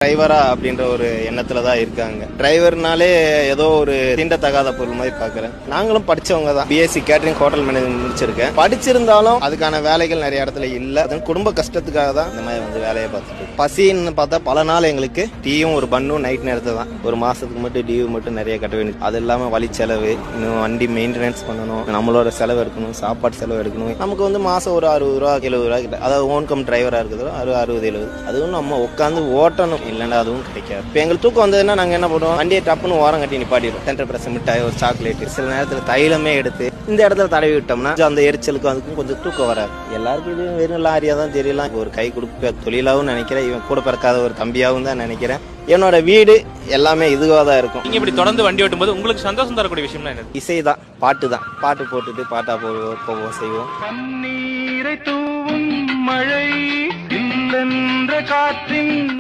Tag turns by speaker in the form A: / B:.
A: டிரைவரா அப்படின்ற ஒரு எண்ணத்துல தான் இருக்காங்க. டிரைவர்னாலே ஏதோ ஒரு தீண்டத்தகாத பொருள் மாதிரி பாக்குறேன். நாங்களும் படிச்சவங்க தான். பிஎஸ்சி கேட்டரிங் ஹோட்டல் மேனேஜ்மெண்ட் முடிச்சிருக்கேன். படிச்சிருந்தாலும் அதுக்கான வேலைகள் நிறைய இடத்துல இல்ல. அது குடும்ப கஷ்டத்துக்காக தான் இந்த மாதிரி வந்து வேலையை பார்த்துட்டு. பசின்னு பார்த்தா பல நாள் எங்களுக்கு டீயும் ஒரு பன்னும் நைட் நேரத்துல தான். ஒரு மாசத்துக்கு மட்டும் டியூ மட்டும் நிறைய கட்ட வேண்டியது. அது இல்லாம வழி செலவு, இன்னும் வண்டி மெயின்டெனன்ஸ் பண்ணணும், நம்மளோட செலவு எடுக்கணும், சாப்பாடு செலவு எடுக்கணும். நமக்கு வந்து மாசம் ஒரு 60 ரூபா 70 ரூபா கிட்ட, அதாவது ஓன் கம் டிரைவரா இருக்குது 60 70. அதுவும் நம்ம உட்காந்து ஓட்டணும், இல்லைன்னா அதுவும் கிடைக்காது. இப்போ எங்களுக்கு தூக்கம் வந்ததுன்னா நாங்க என்ன பண்ணுவோம், வண்டியை டப்புன்னு ஓரம் கட்டி நிப்பாட்டிடுவோம். 10% மிட்டாய், ஒரு சாக்லேட், சில நேரத்துல தைலமே எடுத்து இந்த இடத்துல தடவி விட்டோம்னா அந்த எரிச்சலுக்கும் அதுக்கும் கொஞ்சம் தூக்கம் வராது. எல்லாருக்கும் இது வெறும் லாரியா தான் தெரியலாம். ஒரு கை கொடுக்க தொழிலாவும் நினைக்கிறேன், இவன் கூட பிறக்காத ஒரு தம்பியாவும் தான் நினைக்கிறேன். என்னோட வீடு எல்லாமே இதுவாக தான் இருக்கும்.
B: நீங்க இப்படி தொடர்ந்து வண்டி ஓட்டும் போது உங்களுக்கு சந்தோஷம் தரக்கூடிய விஷயம் என்ன?
A: இசை தான், பாட்டு தான். பாட்டு போட்டுட்டு பாட்டா போவோம் செய்வோம்.
C: கண்ணீரை தூவும் மழை இல்லென்ற காற்றின்